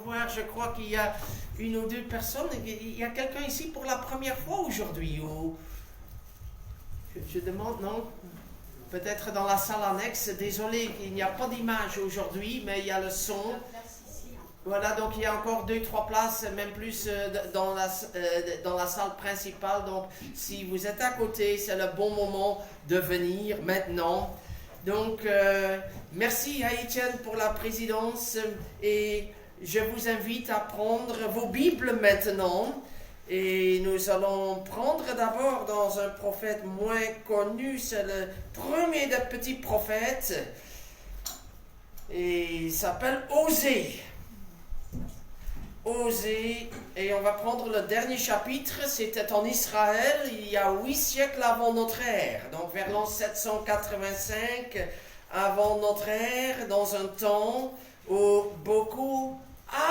voir, je crois qu'il y a une ou deux personnes. Il y a quelqu'un ici pour la première fois aujourd'hui ou... Je demande, non? Peut-être dans la salle annexe. Désolé qu'il n'y a pas d'image aujourd'hui, mais il y a le son. Voilà, donc il y a encore 2-3 places, même plus dans la salle principale. Donc, si vous êtes à côté, c'est le bon moment de venir maintenant. Donc, merci à Étienne pour la présidence et je vous invite à prendre vos Bibles maintenant. Et nous allons prendre d'abord dans un prophète moins connu, c'est le premier des petits prophètes. Et il s'appelle Osée. Osée, et on va prendre le dernier chapitre, c'était en Israël, il y a 8 siècles avant notre ère, donc vers l'an 785 avant notre ère, dans un temps où beaucoup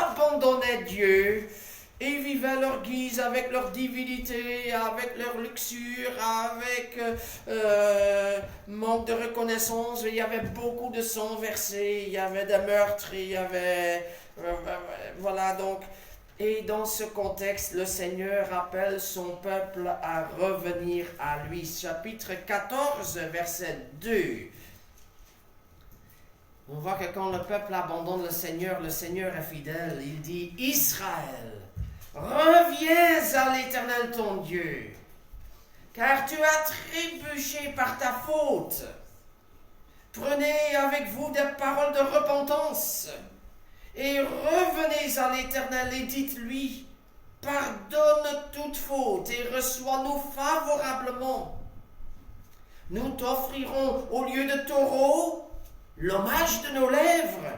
abandonnaient Dieu et vivaient leur guise avec leur divinité, avec leur luxure, avec manque de reconnaissance. Il y avait beaucoup de sang versé, il y avait des meurtres, il y avait... voilà, donc, et dans ce contexte, le Seigneur appelle son peuple à revenir à lui. Chapitre 14, verset 2. On voit que quand le peuple abandonne le Seigneur est fidèle. Il dit, Israël, reviens à l'Éternel ton Dieu, car tu as trébuché par ta faute. Prenez avec vous des paroles de repentance. Et revenez à l'Éternel et dites-lui, pardonne toute faute et reçois-nous favorablement. Nous t'offrirons au lieu de taureau l'hommage de nos lèvres.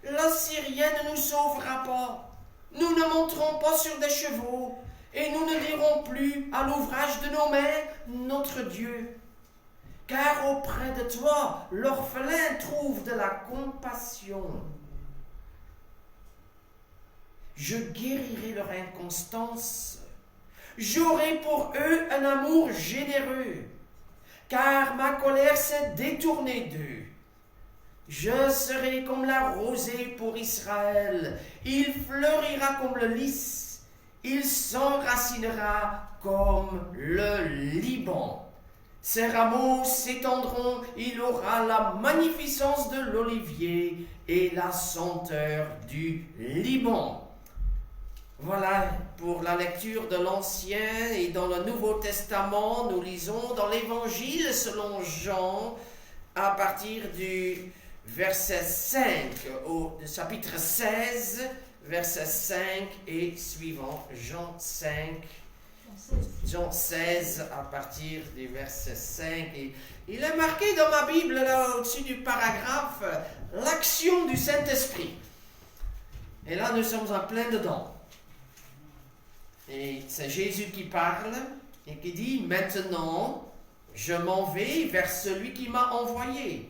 La Syrienne ne nous sauvera pas. Nous ne monterons pas sur des chevaux et nous ne dirons plus à l'ouvrage de nos mains notre Dieu. Car auprès de toi, l'orphelin trouve de la compassion. Je guérirai leur inconstance. J'aurai pour eux un amour généreux, car ma colère s'est détournée d'eux. Je serai comme la rosée pour Israël. Il fleurira comme le lys. Il s'enracinera comme le Liban. Ses rameaux s'étendront, il aura la magnificence de l'olivier et la senteur du Liban. Voilà pour la lecture de l'Ancien et dans le Nouveau Testament, nous lisons dans l'Évangile selon Jean à partir du verset 5 au chapitre 16, verset 5 et suivant, Jean 16 à partir du verset 5. Et il est marqué dans ma Bible, là au-dessus du paragraphe, l'action du Saint-Esprit. Et là, nous sommes en plein dedans. Et c'est Jésus qui parle et qui dit, maintenant, je m'en vais vers celui qui m'a envoyé.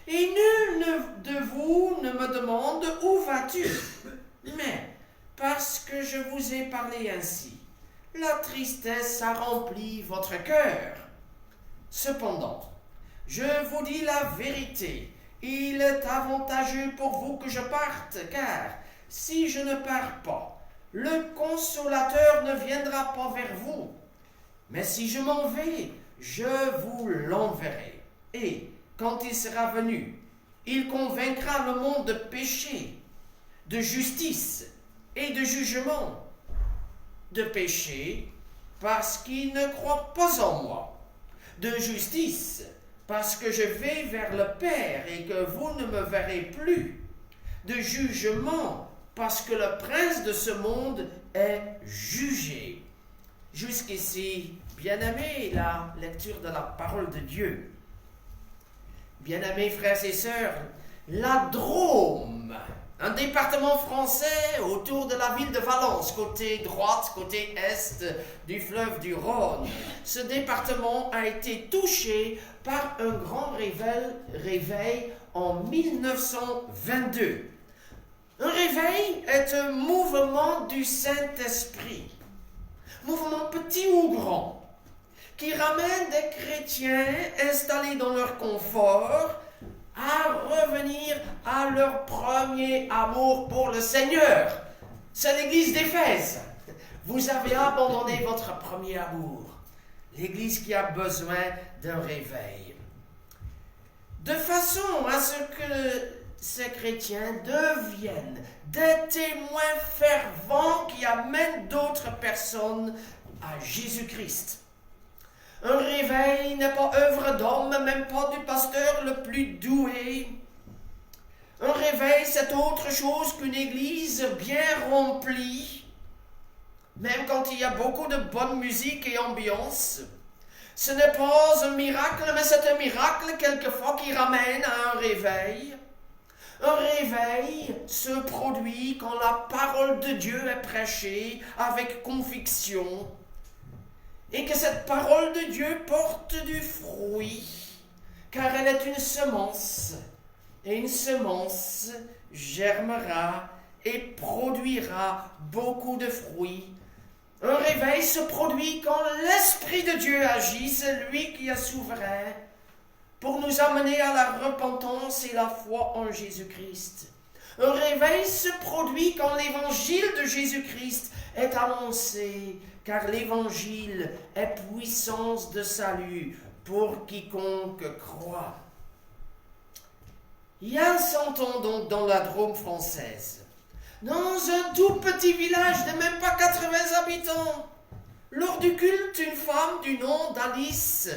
Et nul de vous ne me demande, où vas-tu? Mais parce que je vous ai parlé ainsi, la tristesse a rempli votre cœur. Cependant, je vous dis la vérité, il est avantageux pour vous que je parte, car si je ne pars pas, le Consolateur ne viendra pas vers vous. Mais si je m'en vais, je vous l'enverrai. Et quand il sera venu, il convaincra le monde de péché, de justice et de jugement. De péché, parce qu'il ne croit pas en moi. De justice, parce que je vais vers le Père et que vous ne me verrez plus. De jugement, parce que le prince de ce monde est jugé. Jusqu'ici, bien-aimés, la lecture de la parole de Dieu. Bien-aimés frères et sœurs, la Drôme, un département français autour de la ville de Valence, côté droite, côté est du fleuve du Rhône. Ce département a été touché par un grand réveil en 1922. Un réveil est un mouvement du Saint-Esprit, mouvement petit ou grand, qui ramène des chrétiens installés dans leur confort à revenir à leur premier amour pour le Seigneur. C'est l'église d'Éphèse. Vous avez abandonné votre premier amour. L'église qui a besoin d'un réveil. De façon à ce que ces chrétiens deviennent des témoins fervents qui amènent d'autres personnes à Jésus-Christ. Un réveil n'est pas œuvre d'homme, même pas du pasteur le plus doué. Un réveil, c'est autre chose qu'une église bien remplie, même quand il y a beaucoup de bonne musique et ambiance. Ce n'est pas un miracle, mais c'est un miracle quelquefois qui ramène à un réveil. Un réveil se produit quand la parole de Dieu est prêchée avec conviction et que cette parole de Dieu porte du fruit, car elle est une semence, et une semence germera et produira beaucoup de fruits. Un réveil se produit quand l'Esprit de Dieu agit, c'est lui qui est souverain, pour nous amener à la repentance et la foi en Jésus-Christ. Un réveil se produit quand l'évangile de Jésus-Christ est annoncé, car l'évangile est puissance de salut pour quiconque croit. Il y a 100 ans donc dans la Drôme française, dans un tout petit village de même pas 80 habitants, lors du culte, une femme du nom d'Alice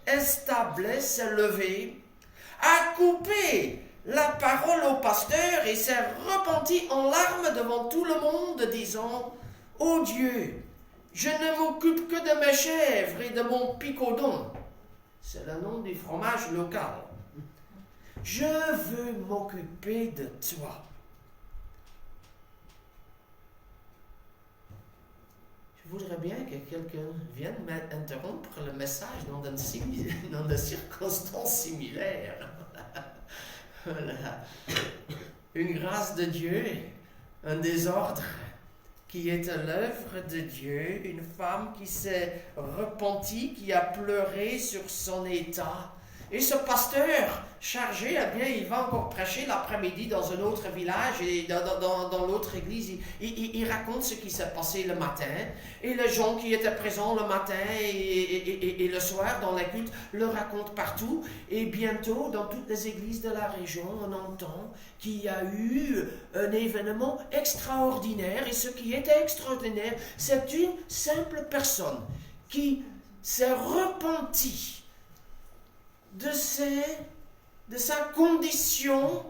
Establet s'est levée, a coupé la parole au pasteur et s'est repentie en larmes devant tout le monde, disant « Ô Dieu, je ne m'occupe que de mes chèvres et de mon picodon. » C'est le nom du fromage local. « Je veux m'occuper de toi. » Je voudrais bien que quelqu'un vienne m'interrompre le message dans des circonstances similaires. Voilà. Une grâce de Dieu, un désordre qui est à l'œuvre de Dieu, une femme qui s'est repentie, qui a pleuré sur son état. Et ce pasteur chargé, eh bien, il va encore prêcher l'après-midi dans un autre village et dans l'autre église. Il raconte ce qui s'est passé le matin. Et les gens qui étaient présents le matin et le soir dans les cultes le racontent partout. Et bientôt, dans toutes les églises de la région, on entend qu'il y a eu un événement extraordinaire. Et ce qui était extraordinaire, c'est une simple personne qui s'est repentie de sa condition,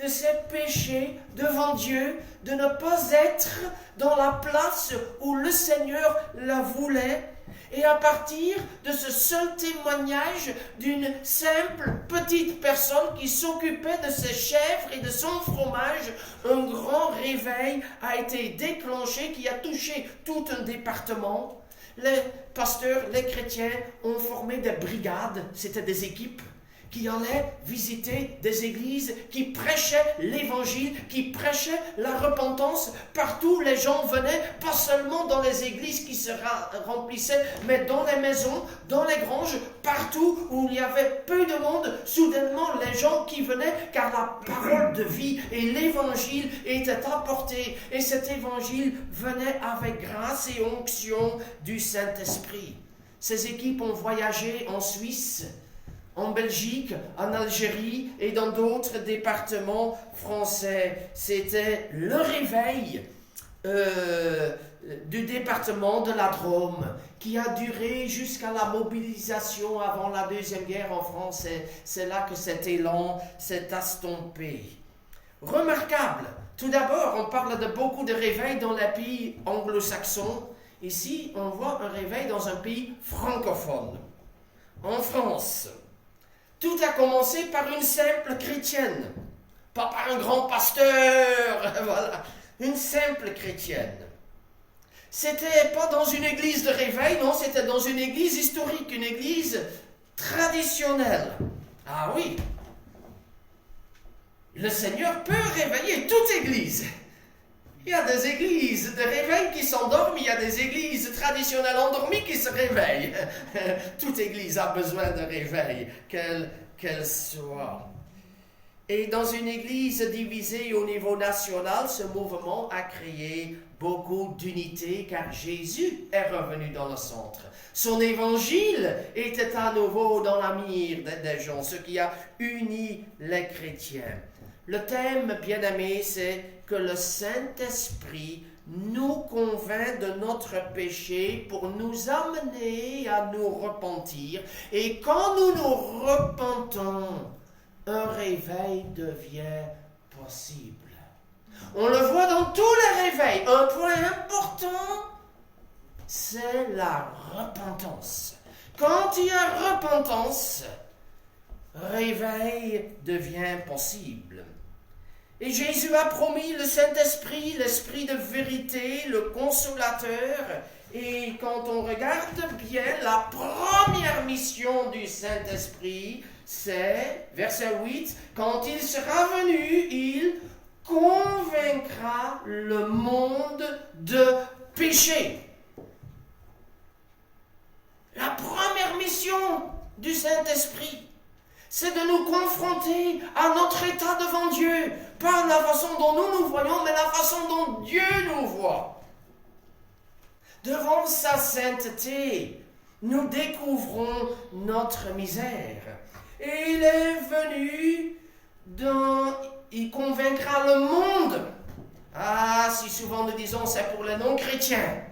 de ses péchés devant Dieu, de ne pas être dans la place où le Seigneur la voulait. Et à partir de ce seul témoignage d'une simple petite personne qui s'occupait de ses chèvres et de son fromage, un grand réveil a été déclenché qui a touché tout un département. Les pasteurs, les chrétiens ont formé des brigades, c'était des équipes qui allaient visiter des églises, qui prêchaient l'évangile, qui prêchaient la repentance. Partout, les gens venaient, pas seulement dans les églises qui se remplissaient, mais dans les maisons, dans les granges, partout où il y avait peu de monde, soudainement, les gens qui venaient, car la parole de vie et l'évangile étaient apportés. Et cet évangile venait avec grâce et onction du Saint-Esprit. Ces équipes ont voyagé en Suisse, en Belgique, en Algérie et dans d'autres départements français. C'était le réveil du département de la Drôme qui a duré jusqu'à la mobilisation avant la Deuxième Guerre en France. C'est là que cet élan s'est estompé. Remarquable. Tout d'abord, on parle de beaucoup de réveils dans les pays anglo-saxons. Ici, on voit un réveil dans un pays francophone. En France, tout a commencé par une simple chrétienne, pas par un grand pasteur, voilà, une simple chrétienne. C'était pas dans une église de réveil, non, c'était dans une église historique, une église traditionnelle. Ah oui, le Seigneur peut réveiller toute église. Il y a des églises de réveil qui s'endorment, il y a des églises traditionnelles endormies qui se réveillent. Toute église a besoin de réveil, quelle soit. Et dans une église divisée au niveau national, ce mouvement a créé beaucoup d'unité car Jésus est revenu dans le centre. Son évangile était à nouveau dans la mire des gens, ce qui a uni les chrétiens. Le thème, bien-aimé, c'est que le Saint-Esprit nous convainc de notre péché pour nous amener à nous repentir. Et quand nous nous repentons, un réveil devient possible. On le voit dans tous les réveils. Un point important, c'est la repentance. Quand il y a repentance, réveil devient possible. Et Jésus a promis le Saint-Esprit, l'Esprit de vérité, le Consolateur. Et quand on regarde bien, la première mission du Saint-Esprit, c'est, verset 8, quand il sera venu, il convaincra le monde de péché. La première mission du Saint-Esprit, c'est de nous confronter à notre état devant Dieu. Pas la façon dont nous voyons, mais la façon dont Dieu nous voit. Devant sa sainteté, nous découvrons notre misère. Et il est venu il convaincra le monde. Ah, si souvent nous disons c'est pour les non-chrétiens.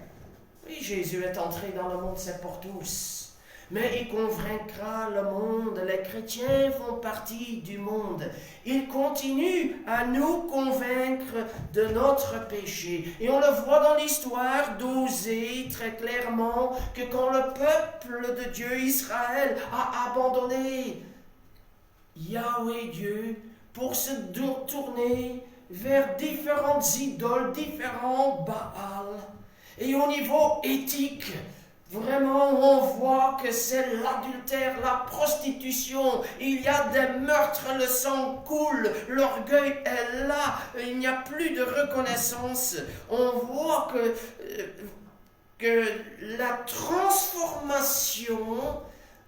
Oui, Jésus est entré dans le monde, c'est pour tous. Mais il convaincra le monde. Les chrétiens font partie du monde. Il continue à nous convaincre de notre péché. Et on le voit dans l'histoire d'Osée très clairement que quand le peuple de Dieu, Israël, a abandonné Yahweh Dieu pour se tourner vers différentes idoles, différents Baals. Et au niveau éthique, vraiment, on voit que c'est l'adultère, la prostitution. Il y a des meurtres, le sang coule, l'orgueil est là, il n'y a plus de reconnaissance. On voit que la transformation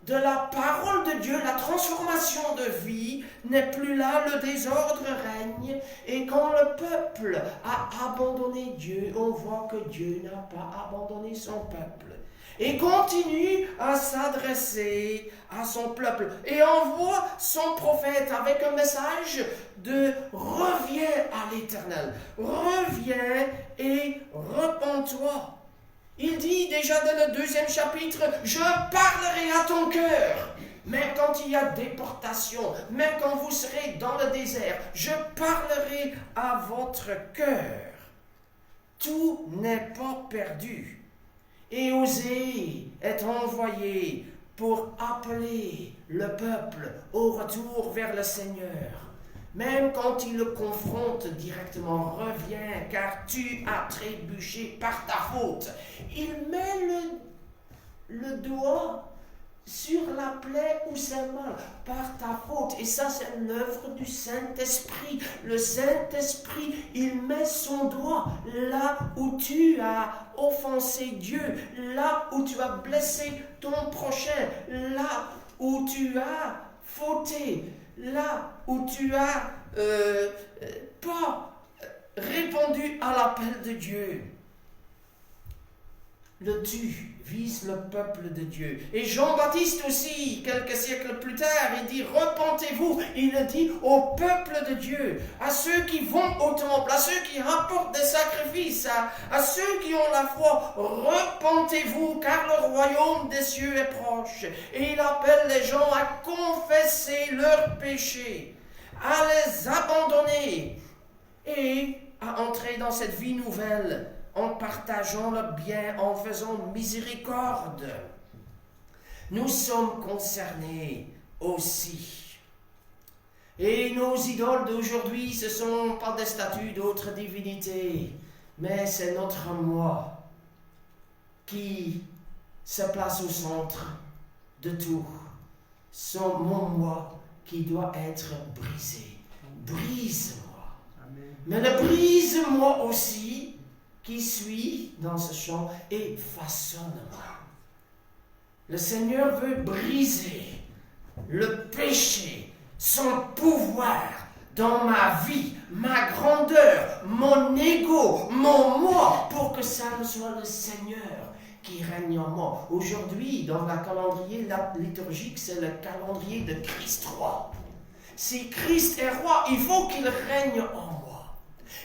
de la parole de Dieu, la transformation de vie n'est plus là, le désordre règne. Et quand le peuple a abandonné Dieu, on voit que Dieu n'a pas abandonné son peuple. Et continue à s'adresser à son peuple. Et envoie son prophète avec un message de reviens à l'Éternel. Reviens et repens-toi. Il dit déjà dans le 2e chapitre, je parlerai à ton cœur. Même quand il y a déportation, même quand vous serez dans le désert, je parlerai à votre cœur. Tout n'est pas perdu. Et Osée est envoyé pour appeler le peuple au retour vers le Seigneur. Même quand il le confronte directement, reviens car tu as trébuché par ta faute. Il met le doigt sur la plaie où c'est mal, par ta faute. Et ça, c'est l'œuvre du Saint-Esprit. Le Saint-Esprit, il met son doigt là où tu as offensé Dieu, là où tu as blessé ton prochain, là où tu as fauté, là où tu as pas répondu à l'appel de Dieu. Le tu vise le peuple de Dieu. Et Jean-Baptiste aussi, quelques siècles plus tard, il dit, repentez-vous. Il le dit au peuple de Dieu, à ceux qui vont au temple, à ceux qui rapportent des sacrifices, à ceux qui ont la foi, repentez-vous, car le royaume des cieux est proche. Et il appelle les gens à confesser leurs péchés, à les abandonner et à entrer dans cette vie nouvelle, en partageant le bien, en faisant miséricorde. Nous sommes concernés aussi. Et nos idoles d'aujourd'hui, ce ne sont pas des statues d'autres divinités, mais c'est notre moi qui se place au centre de tout. C'est mon moi qui doit être brisé. Brise-moi. Amen. Mais le brise-moi aussi qui suis dans ce champ et façonne-moi. Le Seigneur veut briser le péché, son pouvoir dans ma vie, ma grandeur, mon ego, mon moi, pour que ça soit le Seigneur qui règne en moi. Aujourd'hui, dans le calendrier liturgique, c'est le calendrier de Christ roi. Si Christ est roi, il faut qu'il règne en moi.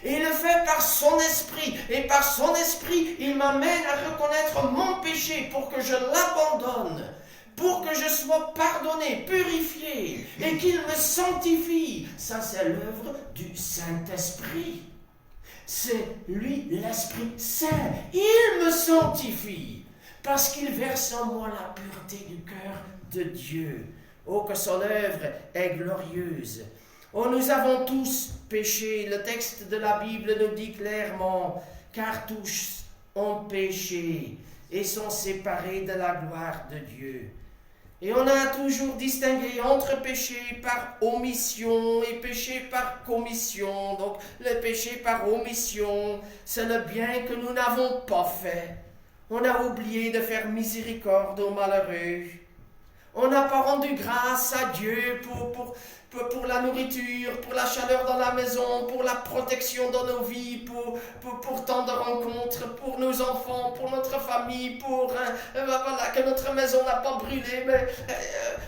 Et il le fait par son esprit. Et par son esprit, il m'amène à reconnaître mon péché pour que je l'abandonne, pour que je sois pardonné, purifié, et qu'il me sanctifie. Ça, c'est l'œuvre du Saint-Esprit. C'est lui, l'Esprit Saint. Il me sanctifie, parce qu'il verse en moi la pureté du cœur de Dieu. Oh, que son œuvre est glorieuse. Oh, nous avons tous péché. Le texte de la Bible nous dit clairement, car tous ont péché et sont séparés de la gloire de Dieu. Et on a toujours distingué entre péché par omission et péché par commission. Donc, le péché par omission, c'est le bien que nous n'avons pas fait. On a oublié de faire miséricorde aux malheureux. On n'a pas rendu grâce à Dieu pour la nourriture, pour la chaleur dans la maison, pour la protection dans nos vies, pour tant de rencontres, pour nos enfants, pour notre famille, voilà, que notre maison n'a pas brûlé. Mais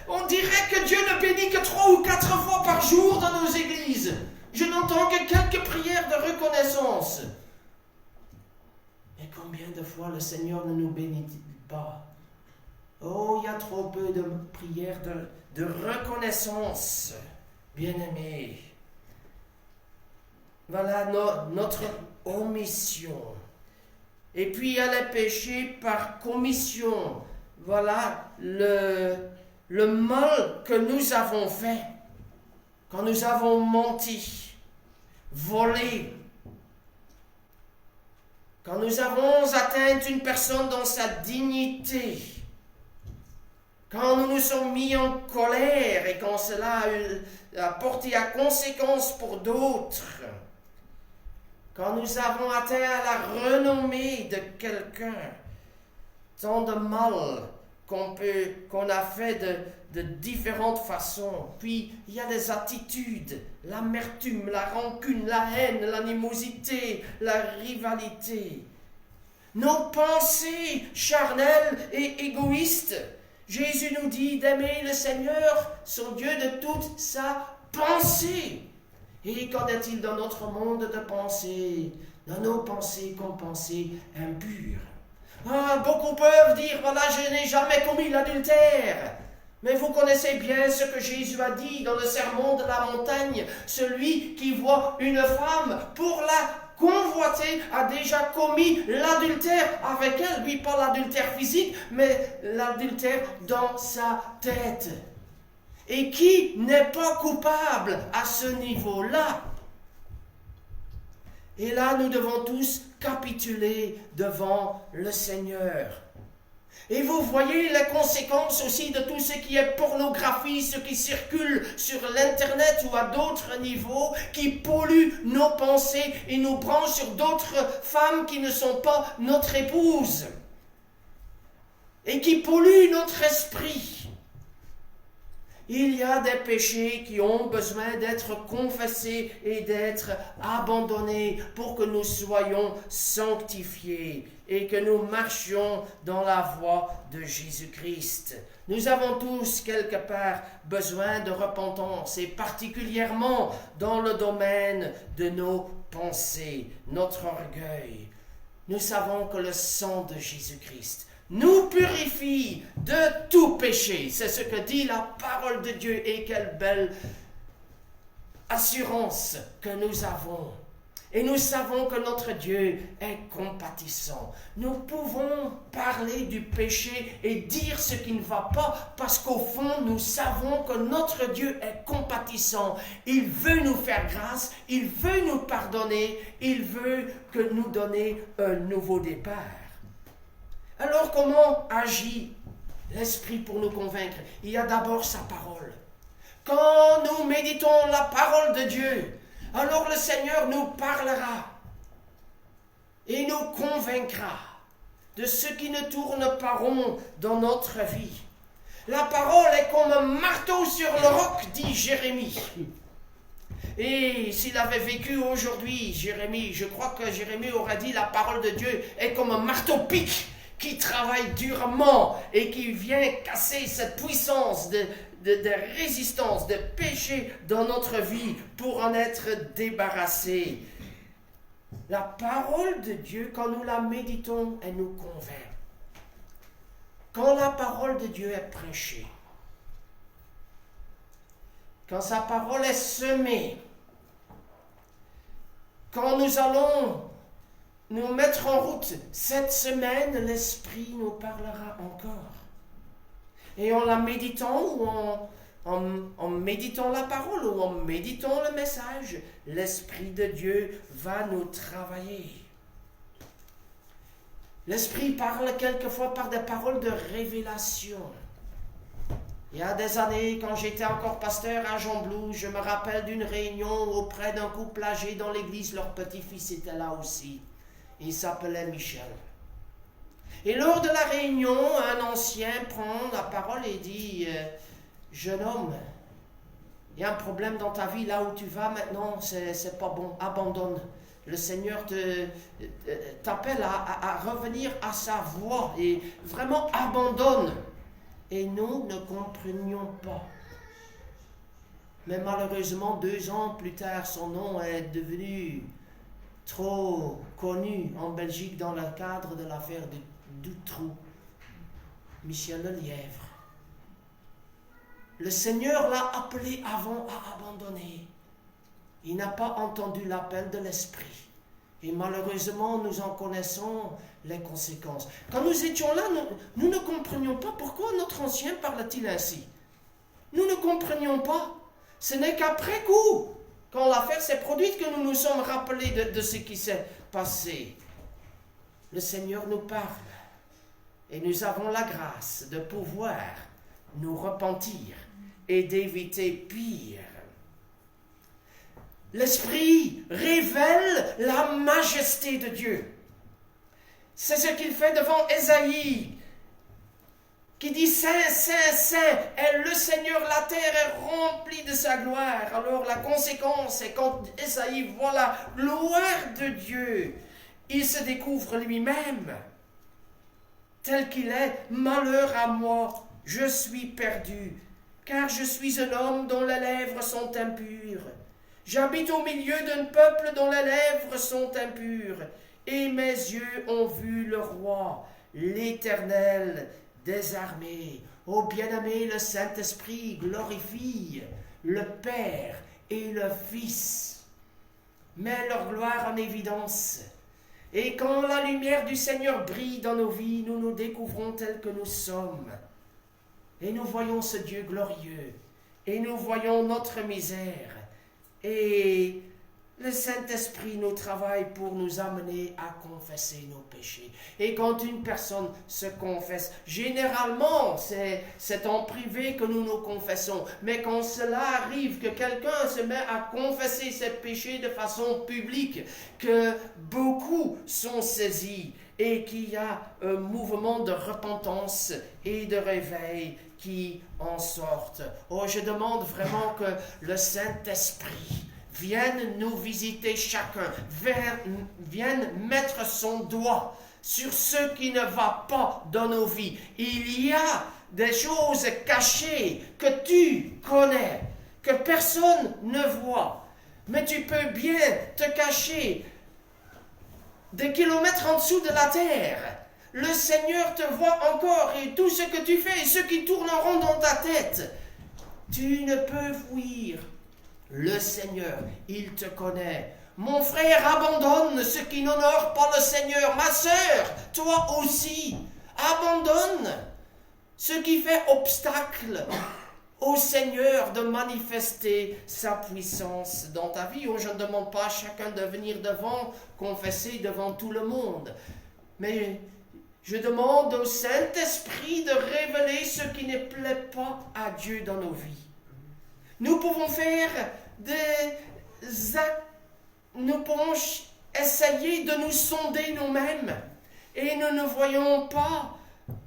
on dirait que Dieu ne bénit que 3 ou 4 fois par jour dans nos églises. Je n'entends que quelques prières de reconnaissance. Et combien de fois le Seigneur ne nous bénit pas? Oh, il y a trop peu de prières de reconnaissance, bien-aimés. Voilà notre omission. Et puis il y a les péchés par commission. Voilà le mal que nous avons fait. Quand nous avons menti, volé, quand nous avons atteint une personne dans sa dignité, quand nous nous sommes mis en colère et quand cela a porté à conséquence pour d'autres, quand nous avons atteint à la renommée de quelqu'un, tant de mal qu'on a fait de différentes façons. Puis il y a les attitudes, l'amertume, la rancune, la haine, l'animosité, la rivalité. Nos pensées charnelles et égoïstes. Jésus nous dit d'aimer le Seigneur, son Dieu, de toute sa pensée. Et qu'en est-il dans notre monde de pensée? Dans nos pensées comme pensées impures. Beaucoup peuvent dire, voilà, je n'ai jamais commis l'adultère. Mais vous connaissez bien ce que Jésus a dit dans le sermon de la montagne. Celui qui voit une femme pour la convoiter a déjà commis l'adultère avec elle. Oui, pas l'adultère physique, mais l'adultère dans sa tête. Et qui n'est pas coupable à ce niveau-là? Et là, nous devons tous capituler devant le Seigneur. Et vous voyez les conséquences aussi de tout ce qui est pornographie, ce qui circule sur l'Internet ou à d'autres niveaux, qui pollue nos pensées et nous branche sur d'autres femmes qui ne sont pas notre épouse. Et qui polluent notre esprit. Il y a des péchés qui ont besoin d'être confessés et d'être abandonnés pour que nous soyons sanctifiés et que nous marchions dans la voie de Jésus-Christ. Nous avons tous quelque part besoin de repentance et particulièrement dans le domaine de nos pensées, notre orgueil. Nous savons que le sang de Jésus-Christ nous purifie de tout péché. C'est ce que dit la parole de Dieu et quelle belle assurance que nous avons. Et nous savons que notre Dieu est compatissant. Nous pouvons parler du péché et dire ce qui ne va pas parce qu'au fond, nous savons que notre Dieu est compatissant. Il veut nous faire grâce, il veut nous pardonner, il veut que nous donner un nouveau départ. Alors comment agit l'Esprit pour nous convaincre? Il y a d'abord sa parole. Quand nous méditons la parole de Dieu, alors le Seigneur nous parlera et nous convaincra de ce qui ne tourne pas rond dans notre vie. La parole est comme un marteau sur le roc, dit Jérémie. Et s'il avait vécu aujourd'hui, Jérémie, je crois que Jérémie aurait dit la parole de Dieu est comme un marteau-pic qui travaille durement et qui vient casser cette puissance de résistance, de péché dans notre vie pour en être débarrassé. La parole de Dieu, quand nous la méditons, elle nous convainc. Quand la parole de Dieu est prêchée, quand sa parole est semée, quand nous allons nous mettre en route cette semaine, l'Esprit nous parlera encore. Et en la méditant ou en méditant la parole ou en méditant le message, l'Esprit de Dieu va nous travailler. L'Esprit parle quelquefois par des paroles de révélation. Il y a des années, quand j'étais encore pasteur à Jean-Blou, je me rappelle d'une réunion auprès d'un couple âgé dans l'église. Leur petit-fils était là aussi. Il s'appelait Michel. Et lors de la réunion, un ancien prend la parole et dit « Jeune homme, il y a un problème dans ta vie, là où tu vas maintenant, c'est pas bon, abandonne. Le Seigneur t'appelle à revenir à sa voie et vraiment abandonne. » Et nous ne comprenions pas. Mais malheureusement, 2 ans plus tard, son nom est devenu trop connu en Belgique dans le cadre de l'affaire de Dutroux. Michel Lelièvre. Le Seigneur l'a appelé avant à abandonner. Il n'a pas entendu l'appel de l'Esprit. Et malheureusement, nous en connaissons les conséquences. Quand nous étions là, nous ne comprenions pas pourquoi notre ancien parle-t-il ainsi. Nous ne comprenions pas. Ce n'est qu'après coup, quand l'affaire s'est produite, que nous nous sommes rappelés de ce qui s'est passé. Le Seigneur nous parle. Et nous avons la grâce de pouvoir nous repentir et d'éviter pire. L'Esprit révèle la majesté de Dieu. C'est ce qu'il fait devant Ésaïe, qui dit « Saint, Saint, Saint est le Seigneur, la terre est remplie de sa gloire. » Alors la conséquence est quand Ésaïe voit la gloire de Dieu, il se découvre lui-même tel qu'il est. « Malheur à moi, je suis perdu, car je suis un homme dont les lèvres sont impures. J'habite au milieu d'un peuple dont les lèvres sont impures, et mes yeux ont vu le roi, l'Éternel des armées. » Ô bien-aimé, le Saint-Esprit glorifie le Père et le Fils, met leur gloire en évidence. Et quand la lumière du Seigneur brille dans nos vies, nous nous découvrons tels que nous sommes. Et nous voyons ce Dieu glorieux, et nous voyons notre misère. Et le Saint-Esprit nous travaille pour nous amener à confesser nos péchés. Et quand une personne se confesse, généralement c'est en privé que nous nous confessons. Mais quand cela arrive, que quelqu'un se met à confesser ses péchés de façon publique, que beaucoup sont saisis et qu'il y a un mouvement de repentance et de réveil qui en sortent. Oh, je demande vraiment que le Saint-Esprit vienne nous visiter chacun, vienne mettre son doigt sur ce qui ne va pas dans nos vies. Il y a des choses cachées que tu connais, que personne ne voit, mais tu peux bien te cacher des kilomètres en dessous de la terre. Le Seigneur te voit encore et tout ce que tu fais et ceux qui tourneront dans ta tête. Tu ne peux fuir le Seigneur, il te connaît. Mon frère, abandonne ce qui n'honore pas le Seigneur. Ma sœur, toi aussi, abandonne ce qui fait obstacle au Seigneur de manifester sa puissance dans ta vie. Oh, je ne demande pas à chacun de venir devant, confesser devant tout le monde. Mais je demande au Saint-Esprit de révéler ce qui ne plaît pas à Dieu dans nos vies. Nous pouvons faire des actes, nous pouvons essayer de nous sonder nous-mêmes et nous ne voyons pas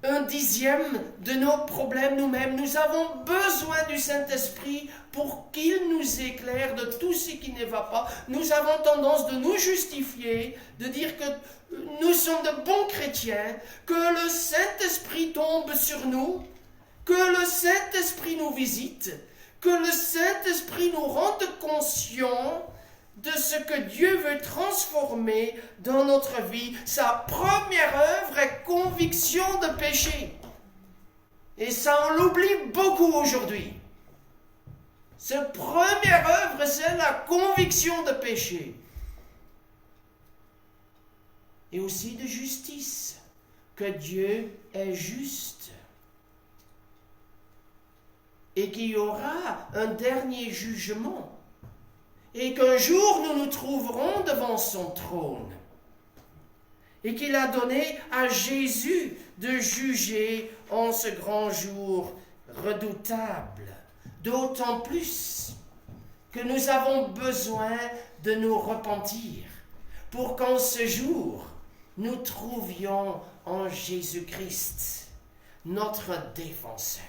un dixième de nos problèmes nous-mêmes. Nous avons besoin du Saint-Esprit pour qu'il nous éclaire de tout ce qui ne va pas. Nous avons tendance de nous justifier, de dire que nous sommes de bons chrétiens, que le Saint-Esprit tombe sur nous, que le Saint-Esprit nous visite, que le Saint-Esprit nous rende conscients de ce que Dieu veut transformer dans notre vie. Sa première œuvre est conviction de péché. Et ça, on l'oublie beaucoup aujourd'hui. Sa première œuvre, c'est la conviction de péché. Et aussi de justice, que Dieu est juste. Et qu'il y aura un dernier jugement. Et qu'un jour nous nous trouverons devant son trône. Et qu'il a donné à Jésus de juger en ce grand jour redoutable. D'autant plus que nous avons besoin de nous repentir pour qu'en ce jour, nous trouvions en Jésus-Christ notre défenseur,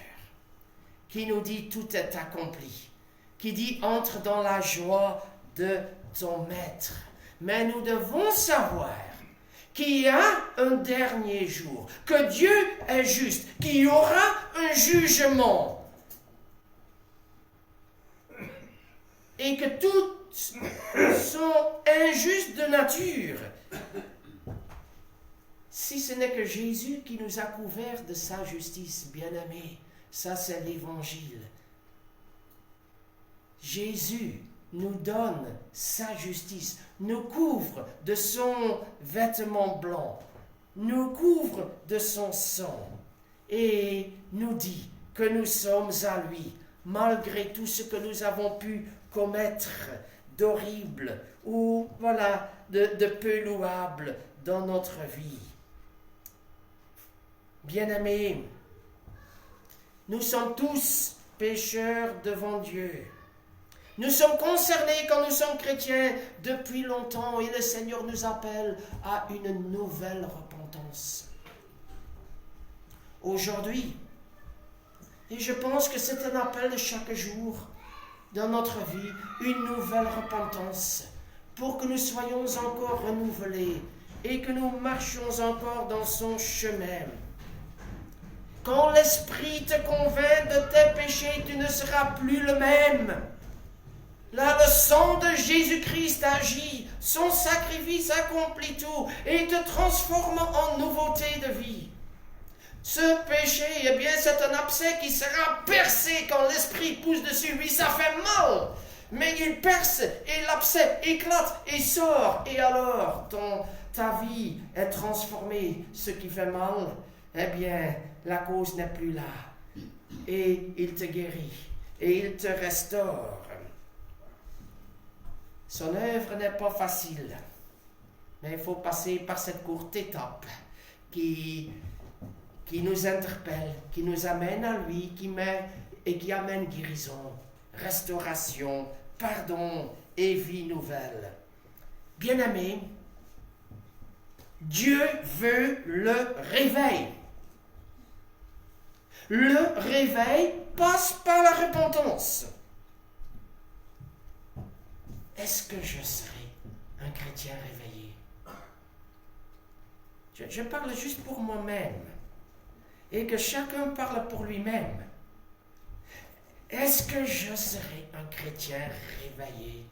qui nous dit tout est accompli, qui dit entre dans la joie de ton maître. Mais nous devons savoir qu'il y a un dernier jour, que Dieu est juste, qu'il y aura un jugement et que tous sont injustes de nature. Si ce n'est que Jésus qui nous a couverts de sa justice, bien-aimés, ça c'est l'Évangile. Jésus nous donne sa justice, nous couvre de son vêtement blanc, nous couvre de son sang et nous dit que nous sommes à lui, malgré tout ce que nous avons pu commettre d'horrible ou de peu louable dans notre vie. Bien-aimés, nous sommes tous pécheurs devant Dieu. Nous sommes concernés quand nous sommes chrétiens depuis longtemps et le Seigneur nous appelle à une nouvelle repentance. Aujourd'hui, et je pense que c'est un appel de chaque jour dans notre vie, une nouvelle repentance pour que nous soyons encore renouvelés et que nous marchions encore dans son chemin. Quand l'Esprit te convainc de tes péchés, tu ne seras plus le même. Là, le sang de Jésus-Christ agit, son sacrifice accomplit tout et te transforme en nouveauté de vie. Ce péché, eh bien, c'est un abcès qui sera percé quand l'Esprit pousse dessus. Oui, ça fait mal, mais il perce et l'abcès éclate et sort. Et alors, ta vie est transformée. Ce qui fait mal, eh bien, la cause n'est plus là. Et il te guérit et il te restaure. Son œuvre n'est pas facile, mais il faut passer par cette courte étape qui nous interpelle, qui nous amène à lui, qui amène guérison, restauration, pardon et vie nouvelle. Bien-aimés, Dieu veut le réveil. Le réveil passe par la repentance. Est-ce que je serai un chrétien réveillé? Je parle juste pour moi-même et que chacun parle pour lui-même. Est-ce que je serai un chrétien réveillé?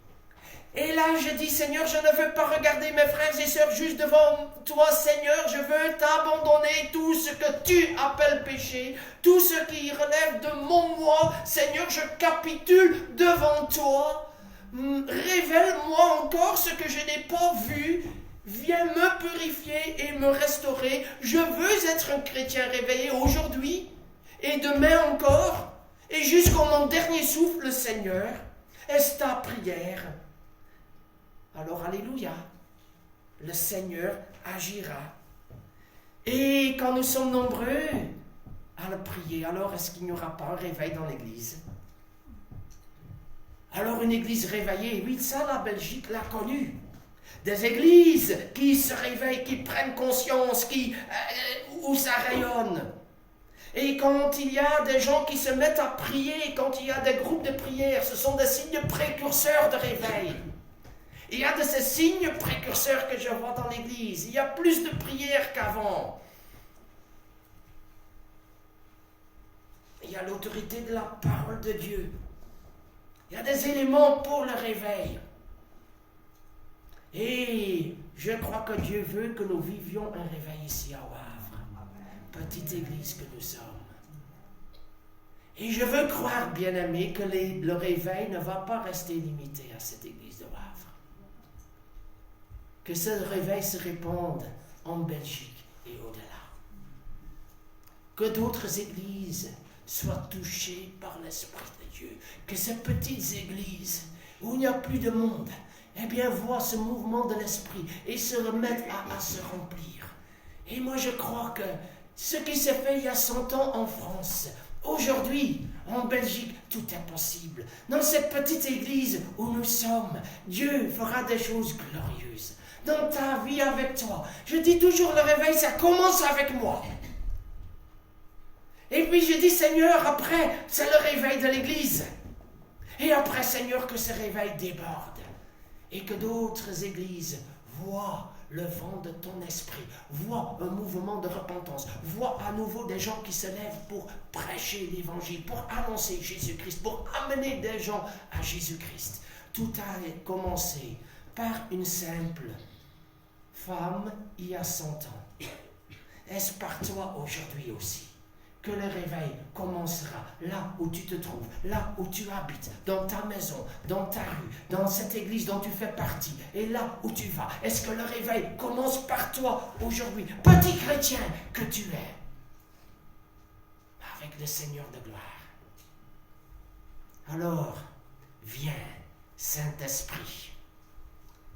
Et là, je dis, Seigneur, je ne veux pas regarder mes frères et sœurs juste devant toi, Seigneur. Je veux t'abandonner tout ce que tu appelles péché, tout ce qui relève de mon moi. Seigneur, je capitule devant toi. Révèle-moi encore ce que je n'ai pas vu. Viens me purifier et me restaurer. Je veux être un chrétien réveillé aujourd'hui et demain encore. Et jusqu'au mon dernier souffle, Seigneur, est ta prière. Alors, alléluia, le Seigneur agira. Et quand nous sommes nombreux à le prier, alors est-ce qu'il n'y aura pas un réveil dans l'Église? Alors une Église réveillée, oui, ça la Belgique l'a connu. Des églises qui se réveillent, qui prennent conscience, où ça rayonne. Et quand il y a des gens qui se mettent à prier, quand il y a des groupes de prière, ce sont des signes précurseurs de réveil. Il y a de ces signes précurseurs que je vois dans l'Église. Il y a plus de prières qu'avant. Il y a l'autorité de la parole de Dieu. Il y a des éléments pour le réveil. Et je crois que Dieu veut que nous vivions un réveil ici à Wavre. Petite église que nous sommes. Et je veux croire, bien-aimés, que le réveil ne va pas rester limité à cette église de Wavre. Que ce réveil se répande en Belgique et au-delà. Que d'autres églises soient touchées par l'Esprit de Dieu. Que ces petites églises, où il n'y a plus de monde, eh bien, voient ce mouvement de l'Esprit et se remettent à se remplir. Et moi, je crois que ce qui s'est fait il y a 100 ans en France, aujourd'hui, en Belgique, tout est possible. Dans cette petite église où nous sommes, Dieu fera des choses glorieuses. Dans ta vie avec toi. Je dis toujours, le réveil, ça commence avec moi. Et puis je dis, Seigneur, après, c'est le réveil de l'église. Et après, Seigneur, que ce réveil déborde. Et que d'autres églises voient le vent de ton esprit, voient un mouvement de repentance, voient à nouveau des gens qui se lèvent pour prêcher l'évangile, pour annoncer Jésus-Christ, pour amener des gens à Jésus-Christ. Tout a commencé par une simple femme il y a 100 ans. Est-ce par toi aujourd'hui aussi que le réveil commencera là où tu te trouves, là où tu habites, dans ta maison, dans ta rue, dans cette église dont tu fais partie, et là où tu vas? Est-ce que le réveil commence par toi aujourd'hui, petit chrétien que tu es, avec le Seigneur de gloire? Alors, viens, Saint-Esprit,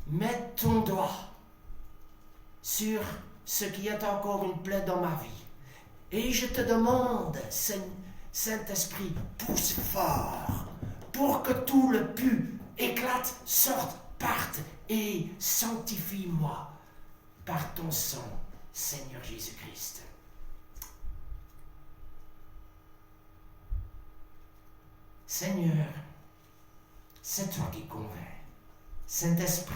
mets ton doigt sur ce qui est encore une plaie dans ma vie. Et je te demande, Saint-Esprit, pousse fort pour que tout le pu éclate, sorte, parte et sanctifie-moi par ton sang, Seigneur Jésus-Christ. Seigneur, c'est toi qui convaincs. Saint-Esprit,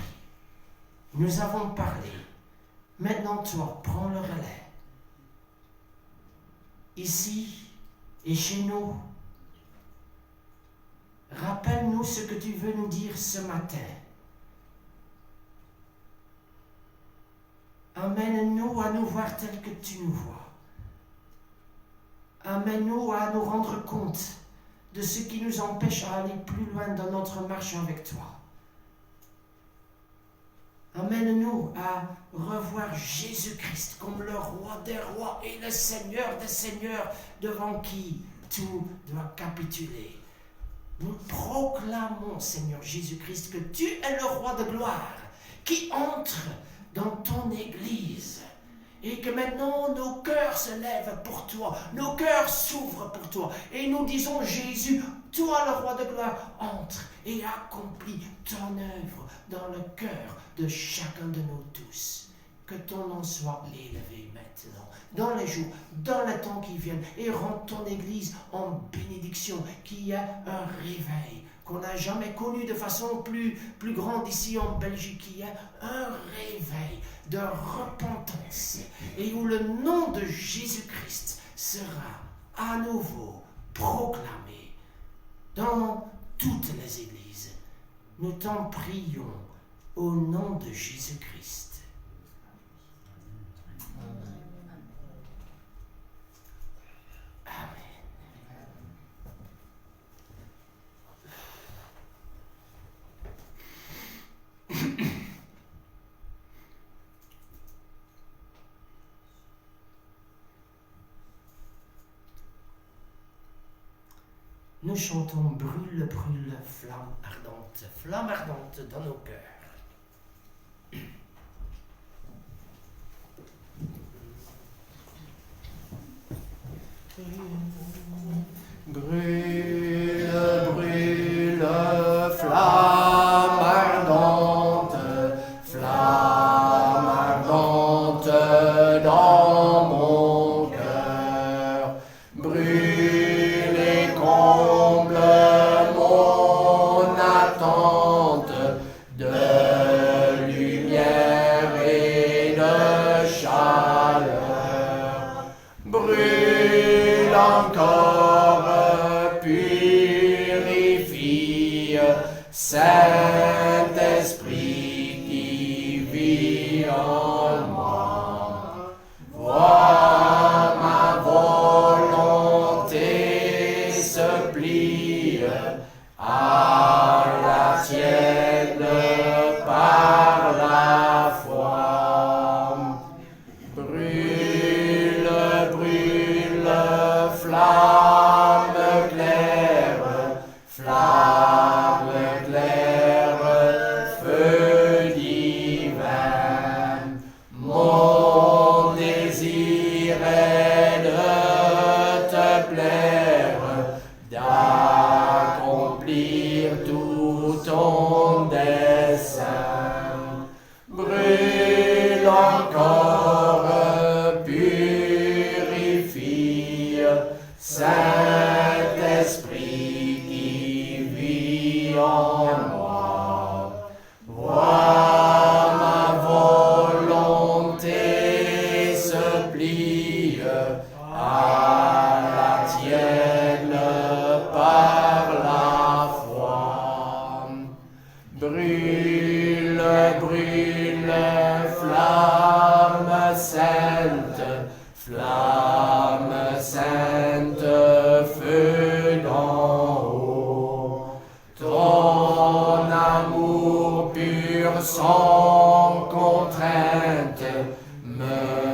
nous avons parlé. Maintenant, toi, prends le relais. Ici et chez nous, rappelle-nous ce que tu veux nous dire ce matin. Amène-nous à nous voir tel que tu nous vois. Amène-nous à nous rendre compte de ce qui nous empêche à aller plus loin dans notre marche avec toi. Amène-nous à revoir Jésus-Christ comme le roi des rois et le Seigneur des seigneurs devant qui tout doit capituler. Nous proclamons, Seigneur Jésus-Christ, que tu es le roi de gloire qui entre dans ton Église et que maintenant nos cœurs se lèvent pour toi, nos cœurs s'ouvrent pour toi et nous disons, Jésus, toi le roi de gloire, entre et accomplis ton œuvre dans le cœur de chacun de nous tous. Que ton nom soit élevé maintenant, dans les jours, dans les temps qui viennent, et rends ton Église en bénédiction, qu'il y ait un réveil qu'on n'a jamais connu de façon plus grande ici en Belgique, qu'il y ait un réveil de repentance, et où le nom de Jésus-Christ sera à nouveau proclamé dans toutes les églises. Nous t'en prions au nom de Jésus-Christ. Nous chantons brûle, brûle, flamme ardente dans nos cœurs. Brûle, brûle, flamme ardente dans mon vis en moi. Vois ma volonté se plie à la tienne par la foi. Brûle, brûle, flamme claire, flamme claire, feu divin. Mon désir est de te plaire, d'accomplir tout ton dessein. Brûle encore, purifie, Saint-Esprit qui vit en moi. Vois ma volonté se plie à la tienne par la foi. Brûle, brûle, flamme sainte, feu d'en haut. Ton amour pur sans contrainte me